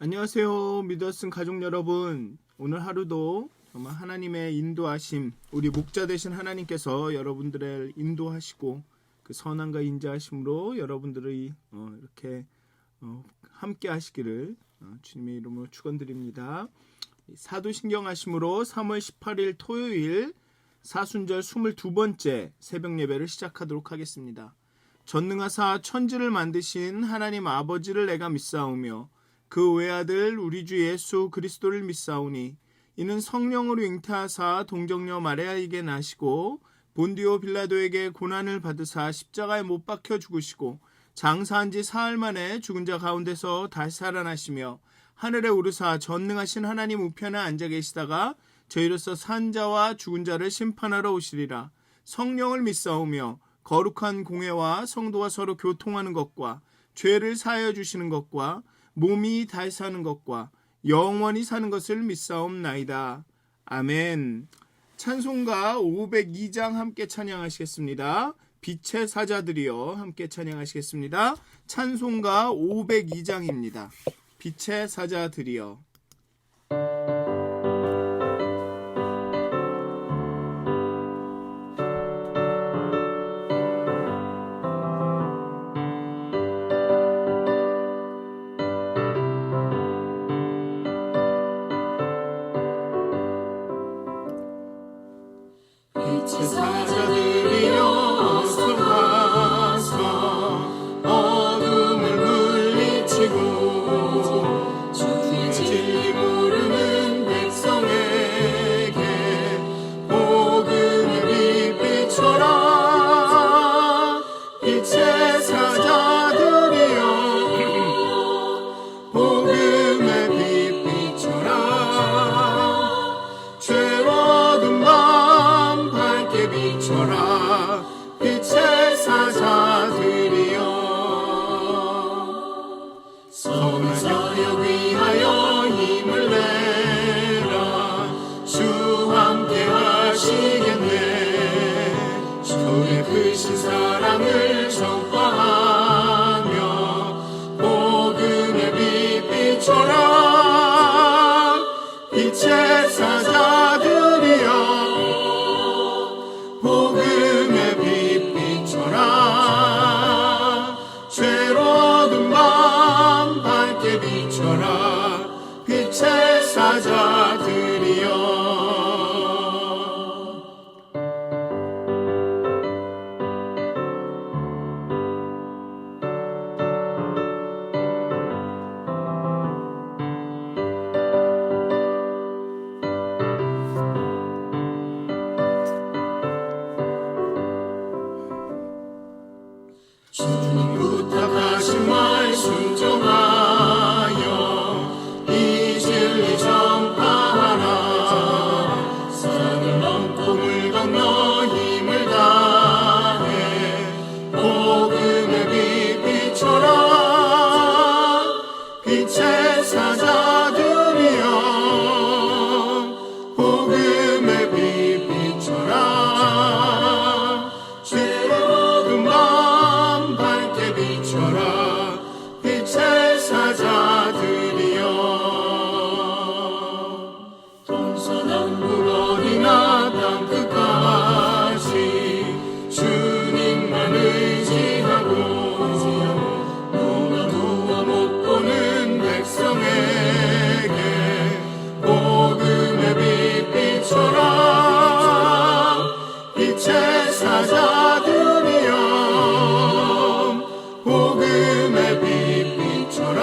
안녕하세요. 믿었은 가족 여러분. 오늘 하루도 정말 하나님의 인도하심, 우리 목자 되신 하나님께서 여러분들을 인도하시고 그 선함과 인자하심으로 여러분들이 이렇게 함께 하시기를 주님의 이름으로 축원드립니다. 사도신경하심으로 3월 18일 토요일 사순절 22번째 새벽 예배를 시작하도록 하겠습니다. 전능하사 천지를 만드신 하나님 아버지를 내가 믿사오며 그 외아들 우리 주 예수 그리스도를 믿사오니 이는 성령으로 잉태하사 동정녀 마리아에게 나시고 본디오 빌라도에게 고난을 받으사 십자가에 못 박혀 죽으시고 장사한 지 사흘 만에 죽은 자 가운데서 다시 살아나시며 하늘에 오르사 전능하신 하나님 우편에 앉아 계시다가 저희로서 산 자와 죽은 자를 심판하러 오시리라. 성령을 믿사오며 거룩한 공회와 성도가 서로 교통하는 것과 죄를 사하여 주시는 것과 몸이 다시 사는 것과 영원히 사는 것을 믿사옵나이다. 아멘. 찬송가 502장 함께 찬양하시겠습니다. 빛의 사자들이여 함께 찬양하시겠습니다. 찬송가 502장입니다. 빛의 사자들이여. 빛의 사자들이여 어서 와서 어둠을 물리치고 주의 진리 모르는 백성에게 복음의 빛 비춰라. 빛의 사자들이여 복음의 빛 비춰라. 죄로든 밤 밝게 비춰라. 빛의 사자들이여 선한 사역 위하여 힘을 내라. 주 함께 하시겠네. 주의 크신 사랑을 전파하며 복음의 빛 비춰라. 빛의 사자들이여 복음의 빛 비춰라. 죄로든 밤 밝게 비춰라. 빛의 사자들이여. 주님 부탁하신 말 순종하여 이 진리 전파하라. 산을 넘고 물 건너 힘을 다해 복음의 빛 비춰라. 빛의 사자들이여 복음의 빛 비춰라. 죄로든 밤 밝게 비춰라. 빛의 사자들이여 동서남북 어디나 땅끝까지 주님만 의지하고 누가 누워 못 보는 백성에게 복음의 빛 비춰라. 빛의 사자들이여 복음의 빛 비춰라.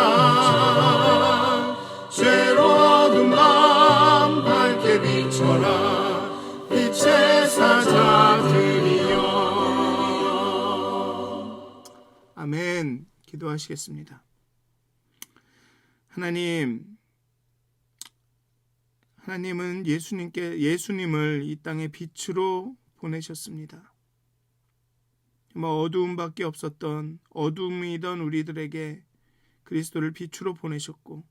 죄로든 밤 밝게 비춰라. 빛의 사자들이여. 아멘. 기도하시겠습니다. 하나님은 예수님을 이 땅에 빛으로 보내셨습니다. 어두움밖에 없었던 어둠이던 우리들에게 그리스도를 빛으로 보내셨고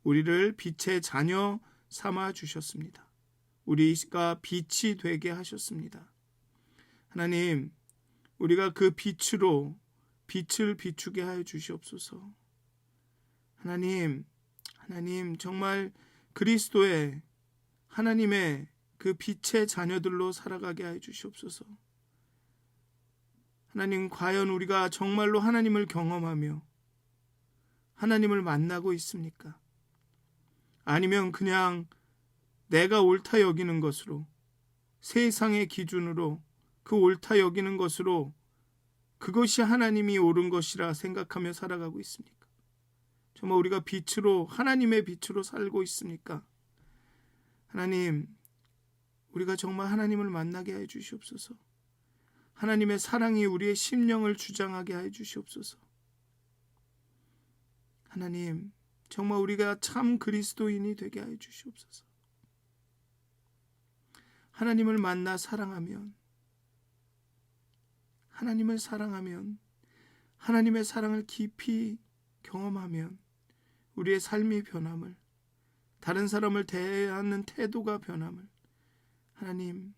우리를 빛의 자녀 삼아 주셨습니다. 우리가 빛이 되게 하셨습니다. 하나님, 우리가 그 빛으로 빛을 비추게 하여 주시옵소서. 하나님, 하나님 정말 그리스도의 하나님의 그 빛의 자녀들로 살아가게 해 주시옵소서. 하나님, 과연 우리가 정말로 하나님을 경험하며 하나님을 만나고 있습니까? 아니면 그냥 내가 옳다 여기는 것으로, 세상의 기준으로 그 옳다 여기는 것으로 그것이 하나님이 옳은 것이라 생각하며 살아가고 있습니까? 정말 우리가 빛으로, 하나님의 빛으로 살고 있습니까? 하나님, 우리가 정말 하나님을 만나게 해 주시옵소서. 하나님의 사랑이 우리의 심령을 주장하게 해 주시옵소서. 하나님, 정말 우리가 참 그리스도인이 되게 해 주시옵소서. 하나님을 만나 사랑하면, 하나님을 사랑하면, 하나님의 사랑을 깊이 경험하면 우리의 삶이 변함을, 다른 사람을 대하는 태도가 변함을 하나님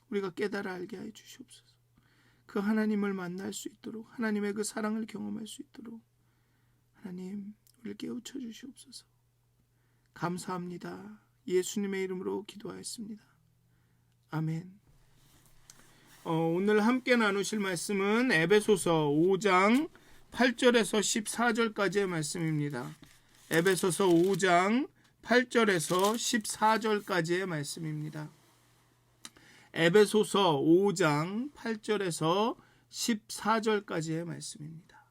우리가 깨달아 알게 해 주시옵소서. 그 하나님을 만날 수 있도록, 하나님의 그 사랑을 경험할 수 있도록 하나님 우리를 깨우쳐 주시옵소서. 감사합니다. 예수님의 이름으로 기도하였습니다. 아멘. 오늘 함께 나누실 말씀은 에베소서 5장 8절에서 14절까지의 말씀입니다. 에베소서 5장 8절에서 14절까지의 말씀입니다. 에베소서 5장 8절에서 14절까지의 말씀입니다.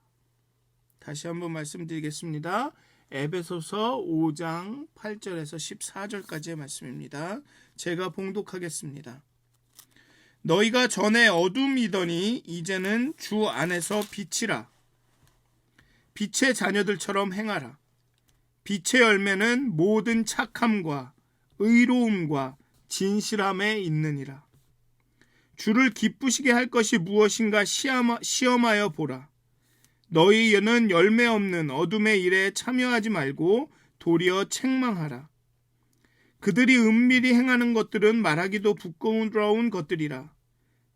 다시 한번 말씀드리겠습니다. 에베소서 5장 8절에서 14절까지의 말씀입니다. 제가 봉독하겠습니다. 너희가 전에 어둠이더니 이제는 주 안에서 빛이라. 빛의 자녀들처럼 행하라. 빛의 열매는 모든 착함과 의로움과 진실함에 있느니라. 주를 기쁘시게 할 것이 무엇인가 시험하여 보라. 너희는 열매 없는 어둠의 일에 참여하지 말고 도리어 책망하라. 그들이 은밀히 행하는 것들은 말하기도 부끄러운 것들이라.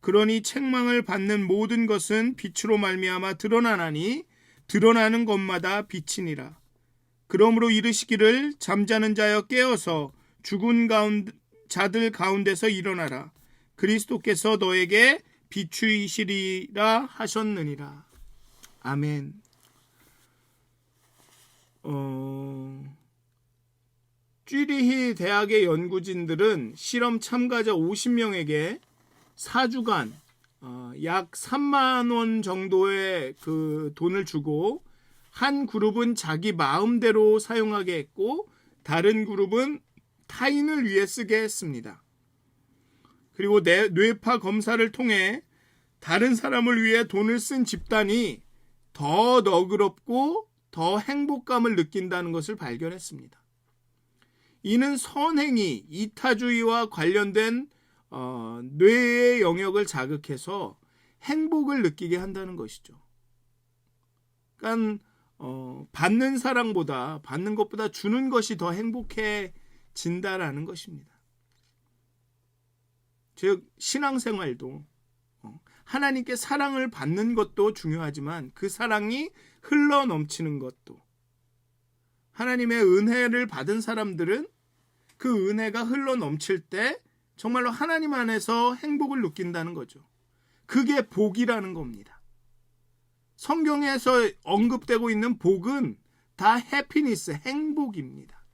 그러니 책망을 받는 모든 것은 빛으로 말미암아 드러나나니 드러나는 것마다 빛이니라. 그러므로 이르시기를 잠자는 자여 깨어서 죽은 자들 가운데서 일어나라. 그리스도께서 너에게 비추이시리라 하셨느니라. 아멘. 쥐리히 대학의 연구진들은 실험 참가자 50명에게 4주간 약 3만 원 정도의 그 돈을 주고 한 그룹은 자기 마음대로 사용하게 했고 다른 그룹은 타인을 위해 쓰게 했습니다. 그리고 뇌파 검사를 통해 다른 사람을 위해 돈을 쓴 집단이 더 너그럽고 더 행복감을 느낀다는 것을 발견했습니다. 이는 선행이 이타주의와 관련된 뇌의 영역을 자극해서 행복을 느끼게 한다는 것이죠. 그러니까 받는 사랑보다, 받는 것보다 주는 것이 더 행복해진다라는 것입니다. 즉 신앙생활도 하나님께 사랑을 받는 것도 중요하지만 그 사랑이 흘러 넘치는 것도, 하나님의 은혜를 받은 사람들은 그 은혜가 흘러 넘칠 때 정말로 하나님 안에서 행복을 느낀다는 거죠. 그게 복이라는 겁니다. 성경에서 언급되고 있는 복은 다 해피니스, 행복입니다.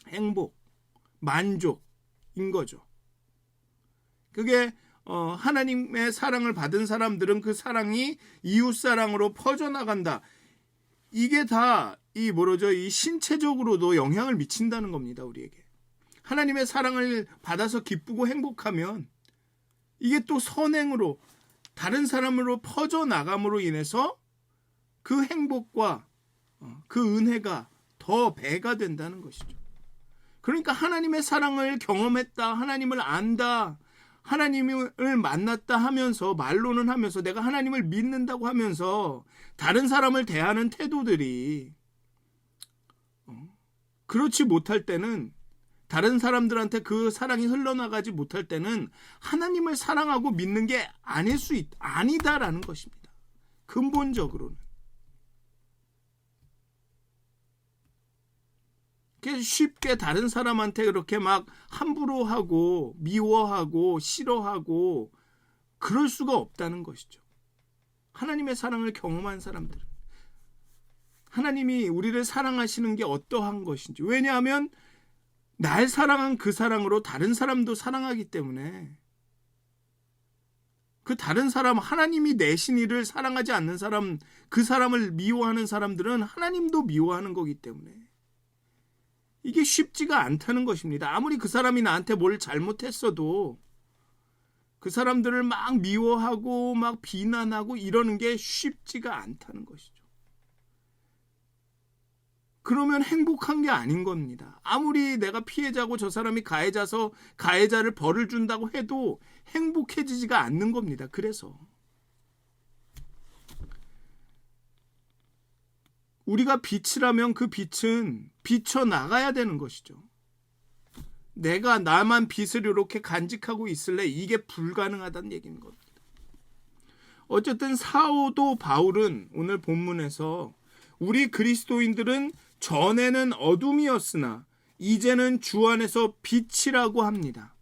행복, 만족인 거죠. 그게 하나님의 사랑을 받은 사람들은 그 사랑이 이웃사랑으로 퍼져나간다. 이게 다 이 신체적으로도 영향을 미친다는 겁니다. 우리에게. 하나님의 사랑을 받아서 기쁘고 행복하면 이게 또 선행으로 다른 사람으로 퍼져나감으로 인해서 그 행복과 그 은혜가 더 배가 된다는 것이죠. 그러니까 하나님의 사랑을 경험했다, 하나님을 안다, 하나님을 만났다 하면서, 말로는 하면서, 내가 하나님을 믿는다고 하면서 다른 사람을 대하는 태도들이 그렇지 못할 때는, 다른 사람들한테 그 사랑이 흘러나가지 못할 때는 하나님을 사랑하고 믿는 게 아니다라는 것입니다. 근본적으로는. 쉽게 다른 사람한테 그렇게 막 함부로 하고 미워하고 싫어하고 그럴 수가 없다는 것이죠. 하나님의 사랑을 경험한 사람들은 하나님이 우리를 사랑하시는 게 어떠한 것인지, 왜냐하면 날 사랑한 그 사랑으로 다른 사람도 사랑하기 때문에, 그 다른 사람, 하나님이 내신 이를 사랑하지 않는 사람, 그 사람을 미워하는 사람들은 하나님도 미워하는 거기 때문에 이게 쉽지가 않다는 것입니다. 아무리 그 사람이 나한테 뭘 잘못했어도 그 사람들을 막 미워하고 막 비난하고 이러는 게 쉽지가 않다는 것이죠. 그러면 행복한 게 아닌 겁니다. 아무리 내가 피해자고 저 사람이 가해자서 가해자를 벌을 준다고 해도 행복해지지가 않는 겁니다. 그래서 우리가 빛이라면 그 빛은 비춰나가야 되는 것이죠. 내가 나만 빛을 이렇게 간직하고 있을래? 이게 불가능하다는 얘기인 겁니다. 어쨌든 사도 바울은 오늘 본문에서 우리 그리스도인들은 전에는 어둠이었으나 이제는 주 안에서 빛이라고 합니다.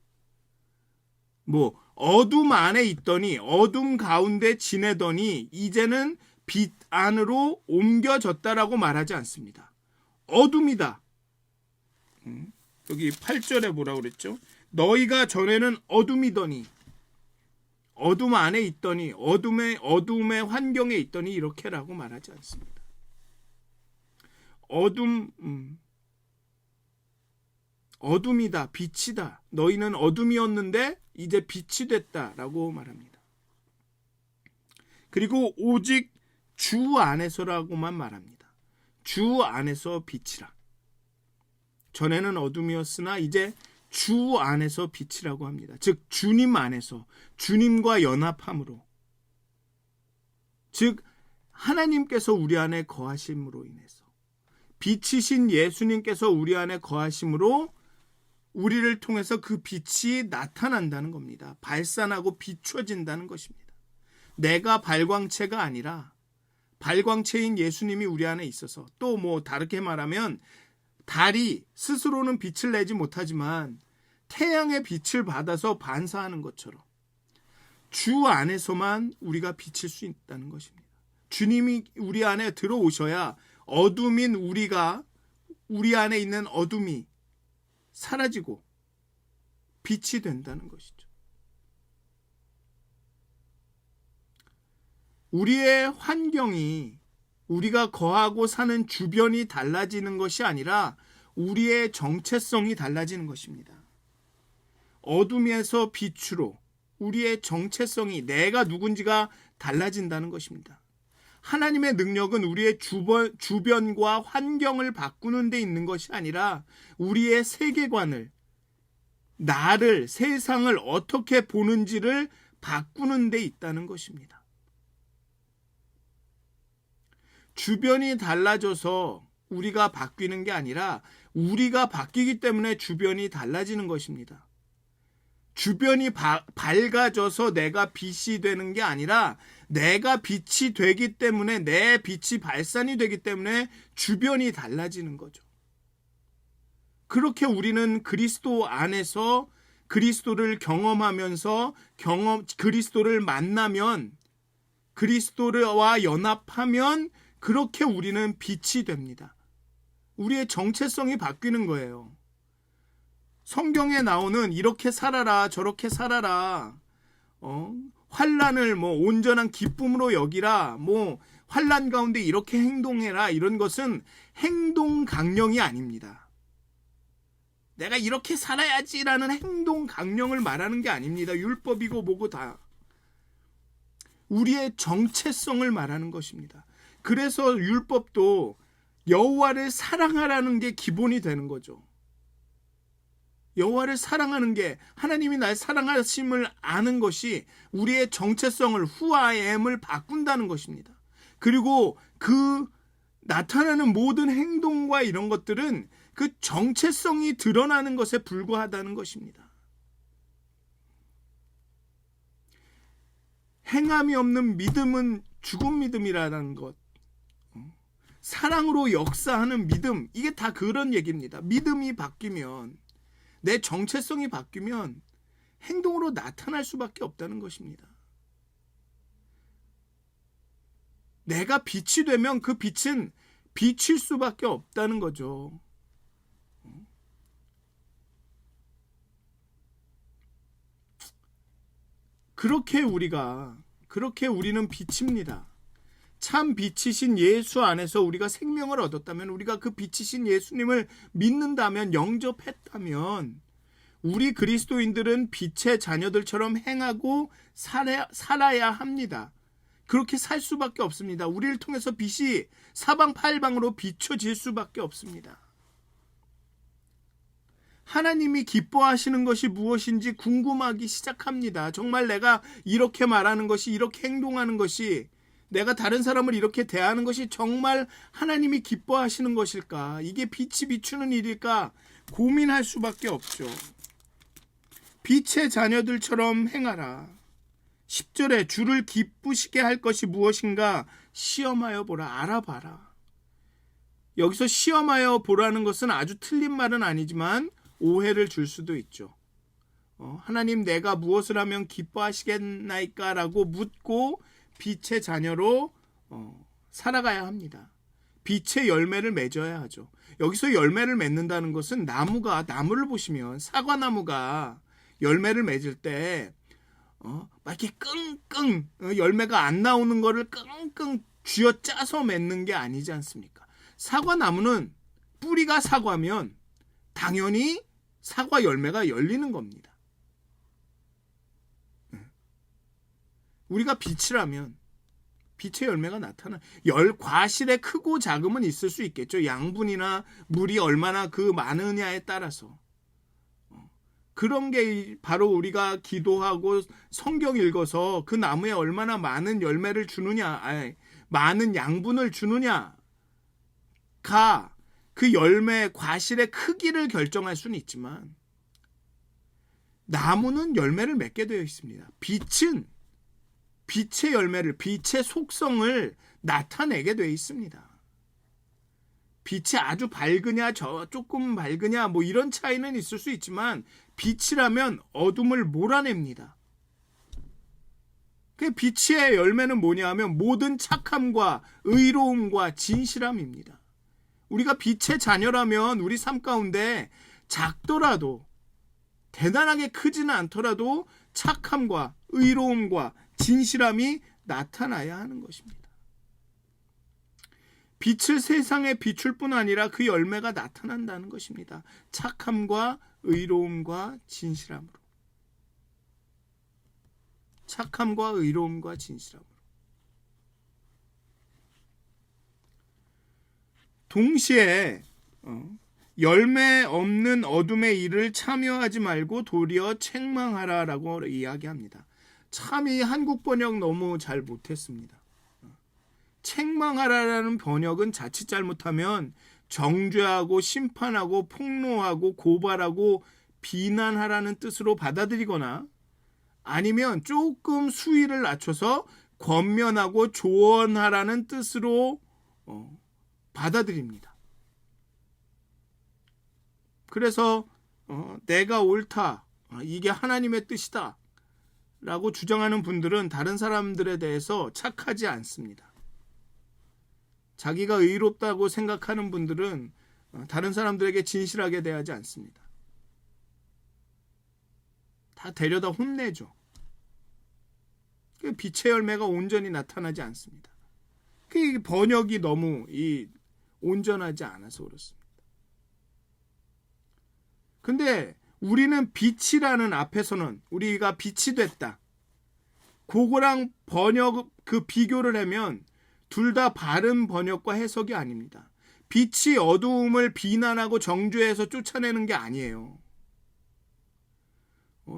어둠 안에 있더니 어둠 가운데 지내더니 이제는 빛 안으로 옮겨졌다라고 말하지 않습니다. 어둠이다. 여기 8절에 뭐라고 그랬죠? 너희가 전에는 어둠이더니, 어둠 안에 있더니, 어둠의 환경에 있더니 이렇게라고 말하지 않습니다. 어둠이다, 빛이다. 너희는 어둠이었는데 이제 빛이 됐다라고 말합니다. 그리고 오직 주 안에서라고만 말합니다. 주 안에서 빛이라. 전에는 어둠이었으나 이제 주 안에서 빛이라고 합니다. 즉 주님 안에서, 주님과 연합함으로, 즉 하나님께서 우리 안에 거하심으로 인해서, 빛이신 예수님께서 우리 안에 거하심으로 우리를 통해서 그 빛이 나타난다는 겁니다. 발산하고 비춰진다는 것입니다. 내가 발광체가 아니라 발광체인 예수님이 우리 안에 있어서, 또 다르게 말하면 달이 스스로는 빛을 내지 못하지만 태양의 빛을 받아서 반사하는 것처럼 주 안에서만 우리가 비칠 수 있다는 것입니다. 주님이 우리 안에 들어오셔야 어둠인 우리 안에 있는 어둠이 사라지고 빛이 된다는 것이죠. 우리의 환경이, 우리가 거하고 사는 주변이 달라지는 것이 아니라 우리의 정체성이 달라지는 것입니다. 어둠에서 빛으로 우리의 정체성이, 내가 누군지가 달라진다는 것입니다. 하나님의 능력은 우리의 주변과 환경을 바꾸는 데 있는 것이 아니라 우리의 세계관을, 나를, 세상을 어떻게 보는지를 바꾸는 데 있다는 것입니다. 주변이 달라져서 우리가 바뀌는 게 아니라 우리가 바뀌기 때문에 주변이 달라지는 것입니다. 주변이 밝아져서 내가 빛이 되는 게 아니라 내가 빛이 되기 때문에, 내 빛이 발산이 되기 때문에 주변이 달라지는 거죠. 그렇게 우리는 그리스도 안에서 그리스도를 경험하면서 그리스도를 만나면, 그리스도와 연합하면 그렇게 우리는 빛이 됩니다. 우리의 정체성이 바뀌는 거예요. 성경에 나오는 이렇게 살아라, 저렇게 살아라, 환난을 온전한 기쁨으로 여기라, 환난 가운데 이렇게 행동해라, 이런 것은 행동 강령이 아닙니다. 내가 이렇게 살아야지라는 행동 강령을 말하는 게 아닙니다. 율법이고 뭐고 다 우리의 정체성을 말하는 것입니다. 그래서 율법도 여호와를 사랑하라는 게 기본이 되는 거죠. 여호와를 사랑하는 게, 하나님이 날 사랑하심을 아는 것이 우리의 정체성을, 후아엠을 바꾼다는 것입니다. 그리고 그 나타나는 모든 행동과 이런 것들은 그 정체성이 드러나는 것에 불과하다는 것입니다. 행함이 없는 믿음은 죽은 믿음이라는 것. 사랑으로 역사하는 믿음, 이게 다 그런 얘기입니다. 믿음이 바뀌면, 내 정체성이 바뀌면 행동으로 나타날 수밖에 없다는 것입니다. 내가 빛이 되면 그 빛은 비칠 수밖에 없다는 거죠. 그렇게 우리는 빛입니다. 참 빛이신 예수 안에서 우리가 생명을 얻었다면, 우리가 그 빛이신 예수님을 믿는다면, 영접했다면, 우리 그리스도인들은 빛의 자녀들처럼 행하고 살아야 합니다. 그렇게 살 수밖에 없습니다. 우리를 통해서 빛이 사방팔방으로 비춰질 수밖에 없습니다. 하나님이 기뻐하시는 것이 무엇인지 궁금하기 시작합니다. 정말 내가 이렇게 말하는 것이, 이렇게 행동하는 것이, 내가 다른 사람을 이렇게 대하는 것이 정말 하나님이 기뻐하시는 것일까? 이게 빛이 비추는 일일까? 고민할 수밖에 없죠. 빛의 자녀들처럼 행하라. 10절에 주를 기쁘시게 할 것이 무엇인가 시험하여 보라, 알아봐라. 여기서 시험하여 보라는 것은 아주 틀린 말은 아니지만 오해를 줄 수도 있죠. 하나님, 내가 무엇을 하면 기뻐하시겠나이까? 라고 묻고 빛의 자녀로 살아가야 합니다. 빛의 열매를 맺어야 하죠. 여기서 열매를 맺는다는 것은 나무를 보시면 사과나무가 열매를 맺을 때 막 이렇게 끙끙 열매가 안 나오는 거를 끙끙 쥐어짜서 맺는 게 아니지 않습니까? 사과나무는 뿌리가 사과면 당연히 사과 열매가 열리는 겁니다. 우리가 빛이라면 빛의 열매가 나타나. 과실의 크고 작음은 있을 수 있겠죠. 양분이나 물이 얼마나 그 많으냐에 따라서. 그런 게 바로 우리가 기도하고 성경 읽어서 그 나무에 얼마나 많은 열매를 주느냐, 많은 양분을 주느냐가 그 열매 과실의 크기를 결정할 수는 있지만, 나무는 열매를 맺게 되어 있습니다. 빛은 빛의 열매를, 빛의 속성을 나타내게 되어 있습니다. 빛이 아주 밝으냐, 조금 밝으냐, 뭐 이런 차이는 있을 수 있지만, 빛이라면 어둠을 몰아냅니다. 그 빛의 열매는 뭐냐 하면 모든 착함과 의로움과 진실함입니다. 우리가 빛의 자녀라면 우리 삶 가운데 작더라도, 대단하게 크지는 않더라도 착함과 의로움과 진실함이 나타나야 하는 것입니다. 빛을 세상에 비출 뿐 아니라 그 열매가 나타난다는 것입니다. 착함과 의로움과 진실함으로. 착함과 의로움과 진실함으로. 동시에 열매 없는 어둠의 일을 참여하지 말고 도리어 책망하라라고 이야기합니다. 참 이 한국 번역 너무 잘 못했습니다. 책망하라라는 번역은 자칫 잘못하면 정죄하고 심판하고 폭로하고 고발하고 비난하라는 뜻으로 받아들이거나, 아니면 조금 수위를 낮춰서 권면하고 조언하라는 뜻으로 받아들입니다. 그래서 내가 옳다, 이게 하나님의 뜻이다 라고 주장하는 분들은 다른 사람들에 대해서 착하지 않습니다. 자기가 의롭다고 생각하는 분들은 다른 사람들에게 진실하게 대하지 않습니다. 다 데려다 혼내죠. 빛의 열매가 온전히 나타나지 않습니다. 그 번역이 너무 온전하지 않아서 그렇습니다. 근데 우리는 빛이라는 앞에서는 우리가 빛이 됐다, 그거랑 번역 그 비교를 하면 둘 다 바른 번역과 해석이 아닙니다. 빛이 어두움을 비난하고 정죄해서 쫓아내는 게 아니에요.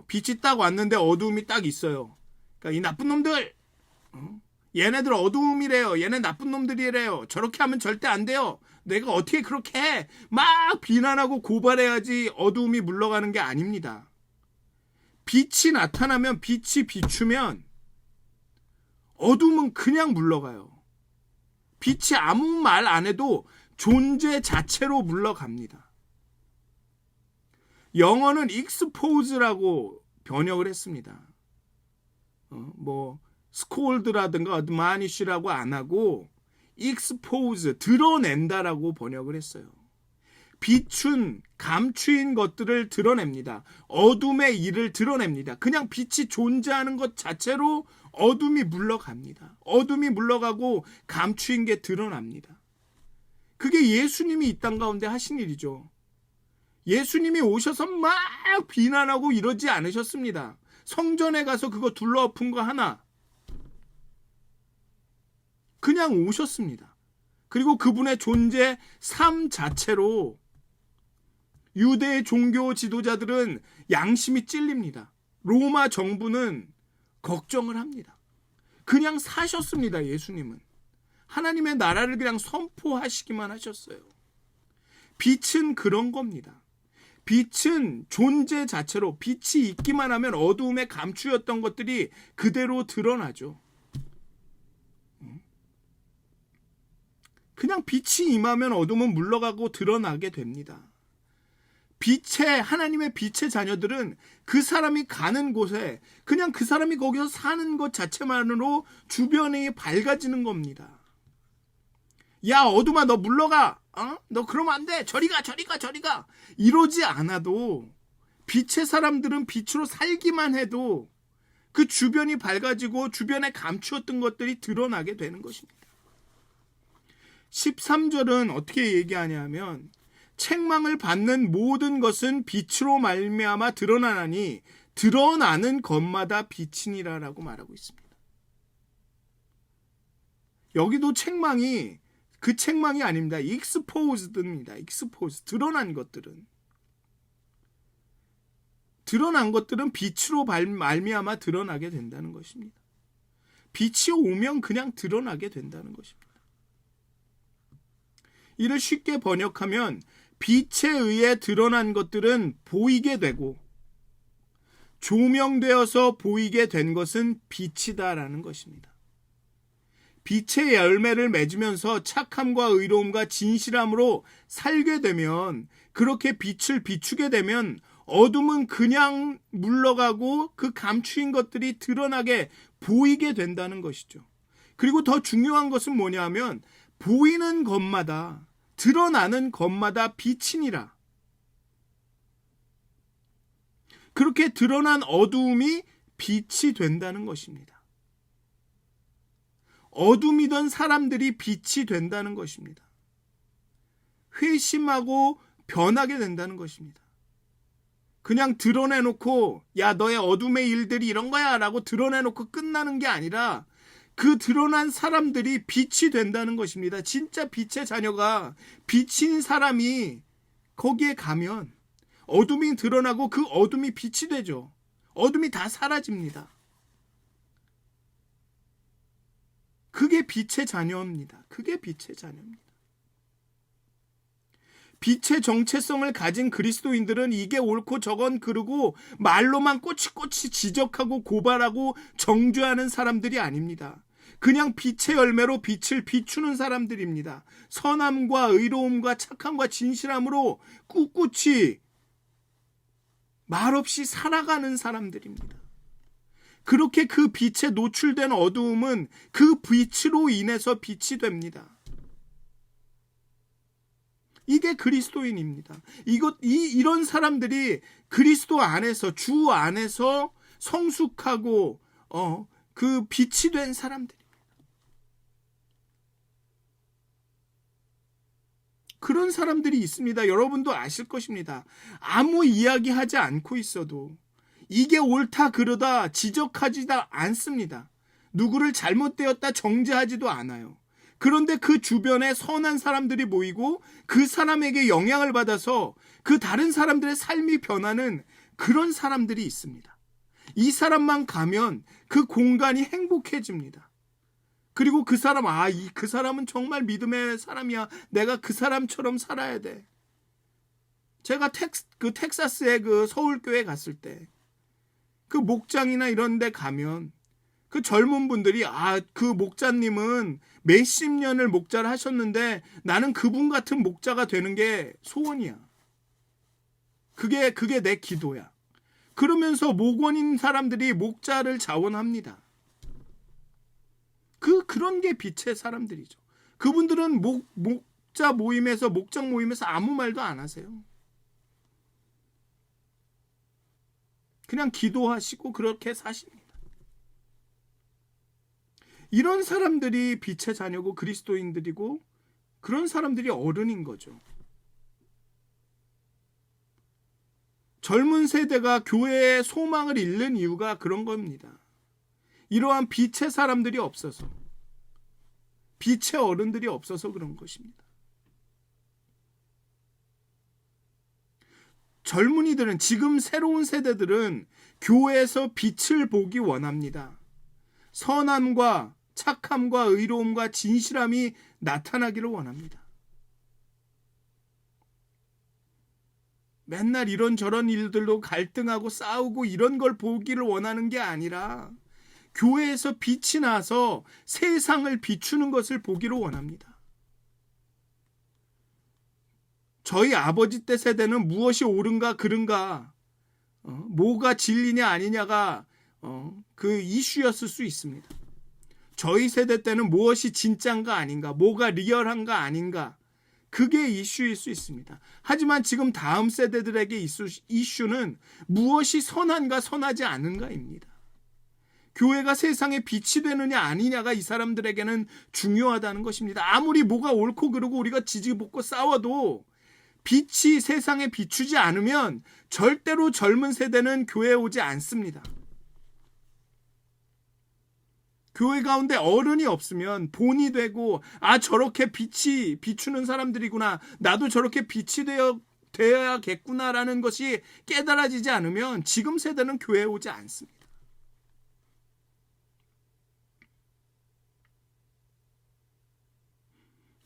빛이 딱 왔는데 어두움이 딱 있어요. 그러니까 이 나쁜 놈들, 얘네들 어두움이래요, 얘네 나쁜 놈들이래요, 저렇게 하면 절대 안 돼요, 내가 어떻게 그렇게 해, 막 비난하고 고발해야지 어두움이 물러가는 게 아닙니다. 빛이 나타나면, 빛이 비추면 어두움은 그냥 물러가요. 빛이 아무 말 안 해도 존재 자체로 물러갑니다. 영어는 expose라고 번역을 했습니다. scold라든가 admonish라고 안 하고 expose, 드러낸다라고 번역을 했어요. 빛은 감추인 것들을 드러냅니다. 어둠의 일을 드러냅니다. 그냥 빛이 존재하는 것 자체로 어둠이 물러갑니다. 어둠이 물러가고 감추인 게 드러납니다. 그게 예수님이 이 땅 가운데 하신 일이죠. 예수님이 오셔서 막 비난하고 이러지 않으셨습니다. 성전에 가서 그거 둘러엎은 거 하나 그냥 오셨습니다. 그리고 그분의 존재 삶 자체로 유대의 종교 지도자들은 양심이 찔립니다. 로마 정부는 걱정을 합니다. 그냥 사셨습니다. 예수님은 하나님의 나라를 그냥 선포하시기만 하셨어요. 빛은 그런 겁니다. 빛은 존재 자체로 빛이 있기만 하면 어두움에 감추었던 것들이 그대로 드러나죠. 그냥 빛이 임하면 어둠은 물러가고 드러나게 됩니다. 하나님의 빛의 자녀들은 그 사람이 가는 곳에 그냥 그 사람이 거기서 사는 것 자체만으로 주변이 밝아지는 겁니다. 야, 어둠아, 너 물러가. 너 그러면 안 돼. 저리 가. 이러지 않아도 빛의 사람들은 빛으로 살기만 해도 그 주변이 밝아지고 주변에 감추었던 것들이 드러나게 되는 것입니다. 13절은 어떻게 얘기하냐면 책망을 받는 모든 것은 빛으로 말미암아 드러나나니 드러나는 것마다 빛이니라라고 말하고 있습니다. 여기도 책망이 그 책망이 아닙니다. exposed입니다. expose. 드러난 것들은 빛으로 말미암아 드러나게 된다는 것입니다. 빛이 오면 그냥 드러나게 된다는 것입니다. 이를 쉽게 번역하면 빛에 의해 드러난 것들은 보이게 되고 조명되어서 보이게 된 것은 빛이다라는 것입니다. 빛의 열매를 맺으면서 착함과 의로움과 진실함으로 살게 되면, 그렇게 빛을 비추게 되면 어둠은 그냥 물러가고 그 감추인 것들이 드러나게 보이게 된다는 것이죠. 그리고 더 중요한 것은 뭐냐면 보이는 것마다 드러나는 것마다 빛이니라. 그렇게 드러난 어두움이 빛이 된다는 것입니다. 어둠이던 사람들이 빛이 된다는 것입니다. 회심하고 변하게 된다는 것입니다. 그냥 드러내놓고 야, 너의 어둠의 일들이 이런 거야 라고 드러내놓고 끝나는 게 아니라 그 드러난 사람들이 빛이 된다는 것입니다. 진짜 빛의 자녀가 빛인 사람이 거기에 가면 어둠이 드러나고 그 어둠이 빛이 되죠. 어둠이 다 사라집니다. 그게 빛의 자녀입니다. 그게 빛의 자녀입니다. 빛의 정체성을 가진 그리스도인들은 이게 옳고 저건 그르고 말로만 꼬치꼬치 지적하고 고발하고 정죄하는 사람들이 아닙니다. 그냥 빛의 열매로 빛을 비추는 사람들입니다. 선함과 의로움과 착함과 진실함으로 꿋꿋이 말없이 살아가는 사람들입니다. 그렇게 그 빛에 노출된 어두움은 그 빛으로 인해서 빛이 됩니다. 이게 그리스도인입니다. 이런 사람들이 그리스도 안에서, 주 안에서 성숙하고 그 빛이 된 사람들입니다. 그런 사람들이 있습니다. 여러분도 아실 것입니다. 아무 이야기하지 않고 있어도 이게 옳다 그르다 지적하지도 않습니다. 누구를 잘못되었다 정죄하지도 않아요. 그런데 그 주변에 선한 사람들이 모이고 그 사람에게 영향을 받아서 그 다른 사람들의 삶이 변하는 그런 사람들이 있습니다. 이 사람만 가면 그 공간이 행복해집니다. 그리고 그 사람, 그 사람은 정말 믿음의 사람이야. 내가 그 사람처럼 살아야 돼. 제가 텍사스의 그 서울교회 갔을 때 그 목장이나 이런 데 가면 그 젊은 분들이 그 목자님은 몇십 년을 목자를 하셨는데 나는 그분 같은 목자가 되는 게 소원이야. 그게 내 기도야. 그러면서 목원인 사람들이 목자를 자원합니다. 그런 게 빛의 사람들이죠. 그분들은 목자 모임에서 목장 모임에서 아무 말도 안 하세요. 그냥 기도하시고 그렇게 사십니다. 이런 사람들이 빛의 자녀고 그리스도인들이고 그런 사람들이 어른인 거죠. 젊은 세대가 교회의 소망을 잃는 이유가 그런 겁니다. 이러한 빛의 사람들이 없어서, 빛의 어른들이 없어서 그런 것입니다. 젊은이들은, 지금 새로운 세대들은 교회에서 빛을 보기 원합니다. 선함과 착함과 의로움과 진실함이 나타나기를 원합니다. 맨날 이런저런 일들로 갈등하고 싸우고 이런 걸 보기를 원하는 게 아니라 교회에서 빛이 나서 세상을 비추는 것을 보기를 원합니다. 저희 아버지 때 세대는 무엇이 옳은가 그른가, 뭐가 진리냐 아니냐가 그 이슈였을 수 있습니다. 저희 세대 때는 무엇이 진짜인가 아닌가, 뭐가 리얼한가 아닌가, 그게 이슈일 수 있습니다. 하지만 지금 다음 세대들에게 이슈는 무엇이 선한가 선하지 않은가입니다. 교회가 세상에 빛이 되느냐 아니냐가 이 사람들에게는 중요하다는 것입니다. 아무리 뭐가 옳고 그르고 우리가 지지볶고 싸워도 빛이 세상에 비추지 않으면 절대로 젊은 세대는 교회에 오지 않습니다. 교회 가운데 어른이 없으면 본이 되고 저렇게 빛이 비추는 사람들이구나, 나도 저렇게 빛이 되어야겠구나라는 것이 깨달아지지 않으면 지금 세대는 교회에 오지 않습니다.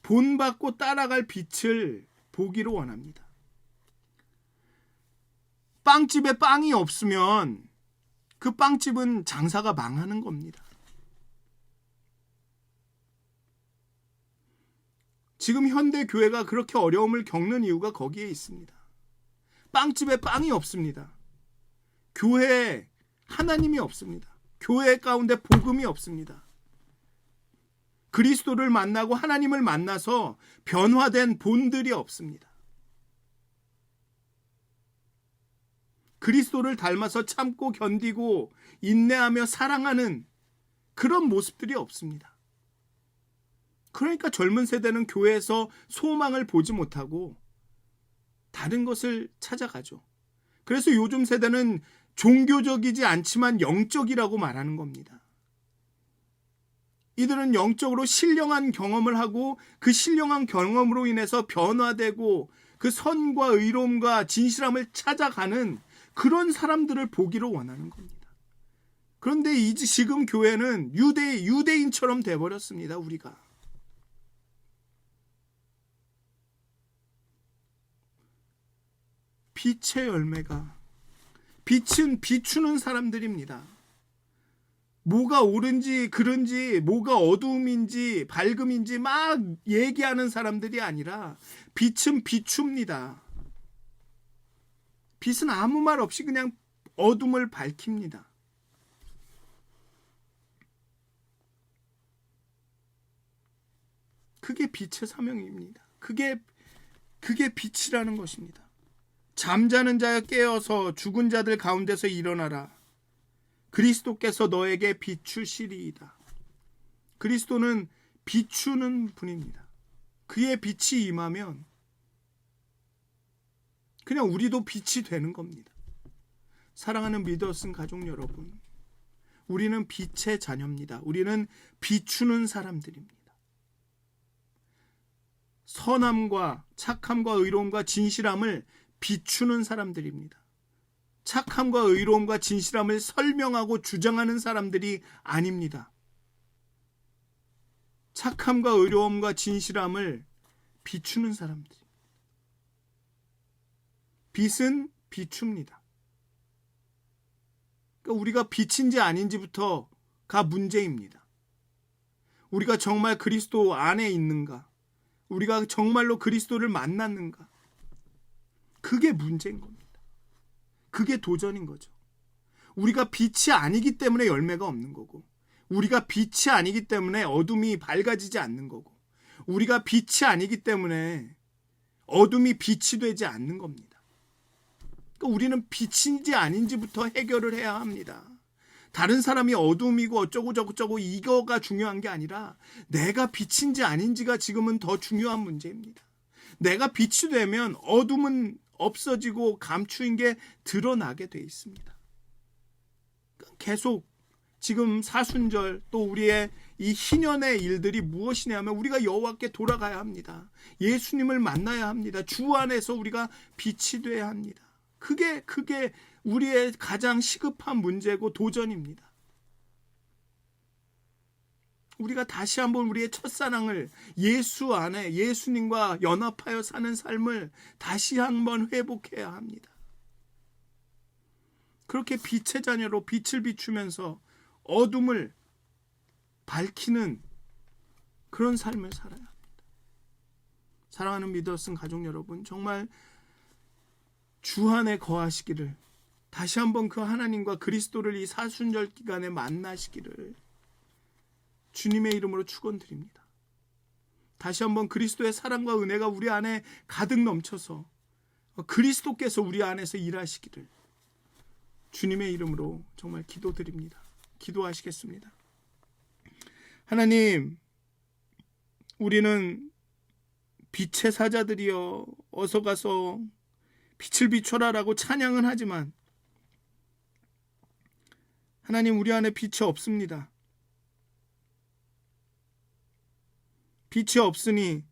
본받고 따라갈 빛을 보기를 원합니다. 빵집에 빵이 없으면 그 빵집은 장사가 망하는 겁니다. 지금 현대 교회가 그렇게 어려움을 겪는 이유가 거기에 있습니다. 빵집에 빵이 없습니다. 교회에 하나님이 없습니다. 교회 가운데 복음이 없습니다. 그리스도를 만나고 하나님을 만나서 변화된 본들이 없습니다. 그리스도를 닮아서 참고 견디고 인내하며 사랑하는 그런 모습들이 없습니다. 그러니까 젊은 세대는 교회에서 소망을 보지 못하고 다른 것을 찾아가죠. 그래서 요즘 세대는 종교적이지 않지만 영적이라고 말하는 겁니다. 이들은 영적으로 신령한 경험을 하고 그 신령한 경험으로 인해서 변화되고 그 선과 의로움과 진실함을 찾아가는 그런 사람들을 보기를 원하는 겁니다. 그런데 지금 교회는 유대인처럼 돼버렸습니다. 우리가. 빛의 열매가, 빛은 비추는 사람들입니다. 뭐가 옳은지 그른지, 뭐가 어두움인지 밝음인지 막 얘기하는 사람들이 아니라 빛은 비춥니다. 빛은 아무 말 없이 그냥 어둠을 밝힙니다. 그게 빛의 사명입니다. 그게 빛이라는 것입니다. 잠자는 자여 깨어서 죽은 자들 가운데서 일어나라. 그리스도께서 너에게 비추시리이다. 그리스도는 비추는 분입니다. 그의 빛이 임하면 그냥 우리도 빛이 되는 겁니다. 사랑하는 믿어쓴 가족 여러분, 우리는 빛의 자녀입니다. 우리는 비추는 사람들입니다. 선함과 착함과 의로움과 진실함을 비추는 사람들입니다. 착함과 의로움과 진실함을 설명하고 주장하는 사람들이 아닙니다. 착함과 의로움과 진실함을 비추는 사람들. 빛은 비춥니다. 그러니까 우리가 빛인지 아닌지부터 문제입니다. 우리가 정말 그리스도 안에 있는가? 우리가 정말로 그리스도를 만났는가? 그게 문제인 겁니다. 그게 도전인 거죠. 우리가 빛이 아니기 때문에 열매가 없는 거고, 우리가 빛이 아니기 때문에 어둠이 밝아지지 않는 거고, 우리가 빛이 아니기 때문에 어둠이 빛이 되지 않는 겁니다. 그러니까 우리는 빛인지 아닌지부터 해결을 해야 합니다. 다른 사람이 어둠이고 어쩌고 저쩌고 이거가 중요한 게 아니라 내가 빛인지 아닌지가 지금은 더 중요한 문제입니다. 내가 빛이 되면 어둠은 없어지고 감추인 게 드러나게 돼 있습니다. 계속 지금 사순절 또 우리의 이 희년의 일들이 무엇이냐면 우리가 여호와께 돌아가야 합니다. 예수님을 만나야 합니다. 주 안에서 우리가 빛이 돼야 합니다. 그게 우리의 가장 시급한 문제고 도전입니다. 우리가 다시 한번 우리의 첫사랑을 예수 안에 예수님과 연합하여 사는 삶을 다시 한번 회복해야 합니다. 그렇게 빛의 자녀로 빛을 비추면서 어둠을 밝히는 그런 삶을 살아야 합니다. 사랑하는 믿었은 가족 여러분, 정말 주 안에 거하시기를, 다시 한번 그 하나님과 그리스도를 이 사순절 기간에 만나시기를 주님의 이름으로 축원드립니다. 다시 한번 그리스도의 사랑과 은혜가 우리 안에 가득 넘쳐서 그리스도께서 우리 안에서 일하시기를 주님의 이름으로 정말 기도드립니다. 기도하시겠습니다. 하나님, 우리는 빛의 사자들이여 어서 가서 빛을 비춰라라고 찬양은 하지만 하나님, 우리 안에 빛이 없습니다. 빛이 없으니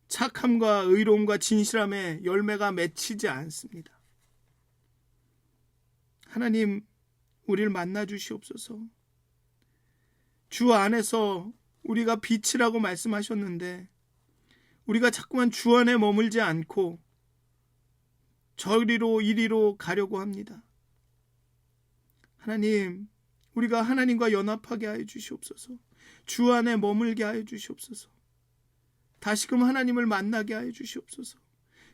착함과 의로움과 진실함의 열매가 맺히지 않습니다. 하나님, 우리를 만나 주시옵소서. 주 안에서 우리가 빛이라고 말씀하셨는데 우리가 자꾸만 주 안에 머물지 않고 저리로 이리로 가려고 합니다. 하나님, 우리가 하나님과 연합하게 하여 주시옵소서. 주 안에 머물게 하여 주시옵소서. 다시금 하나님을 만나게 하여 주시옵소서.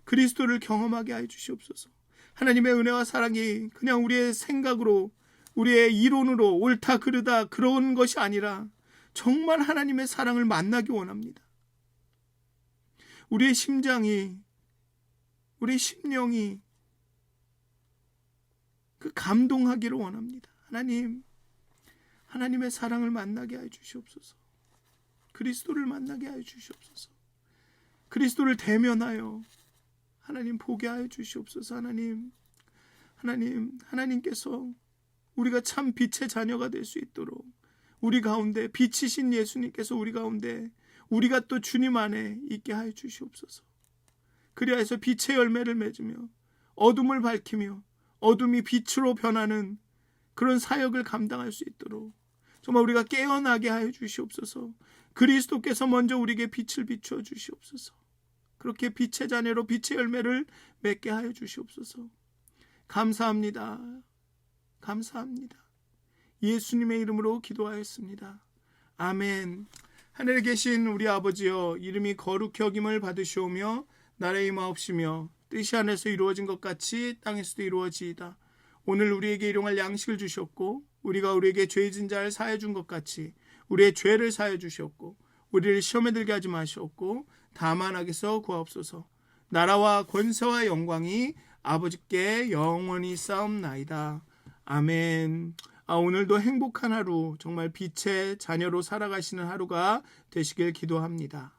그리스도를 경험하게 하여 주시옵소서. 하나님의 은혜와 사랑이 그냥 우리의 생각으로, 우리의 이론으로 옳다 그르다 그런 것이 아니라 정말 하나님의 사랑을 만나기 원합니다. 우리의 심장이, 우리의 심령이 그 감동하기를 원합니다. 하나님, 하나님의 사랑을 만나게 하여 주시옵소서. 그리스도를 만나게 하여 주시옵소서. 그리스도를 대면하여 하나님 보게 하여 주시옵소서. 하나님께서 우리가 참 빛의 자녀가 될 수 있도록 우리 가운데 빛이신 예수님께서 우리 가운데 우리가 또 주님 안에 있게 하여 주시옵소서. 그리하여서 빛의 열매를 맺으며 어둠을 밝히며 어둠이 빛으로 변하는 그런 사역을 감당할 수 있도록 정말 우리가 깨어나게 하여 주시옵소서. 그리스도께서 먼저 우리에게 빛을 비추어 주시옵소서. 그렇게 빛의 자녀로 빛의 열매를 맺게 하여 주시옵소서. 감사합니다. 감사합니다. 예수님의 이름으로 기도하였습니다. 아멘. 하늘에 계신 우리 아버지여, 이름이 거룩히 여김을 받으시오며 나라의 임하옵시며 뜻이 하늘에서 이루어진 것 같이 땅에서도 이루어지이다. 오늘 우리에게 일용할 양식을 주셨고 우리가 우리에게 죄 진 자를 사해 준 것 같이 우리의 죄를 사해 주셨고 우리를 시험에 들게 하지 마시옵고 다만 악에서 구하옵소서. 나라와 권세와 영광이 아버지께 영원히 싸움나이다. 아멘. 오늘도 행복한 하루, 정말 빛의 자녀로 살아가시는 하루가 되시길 기도합니다.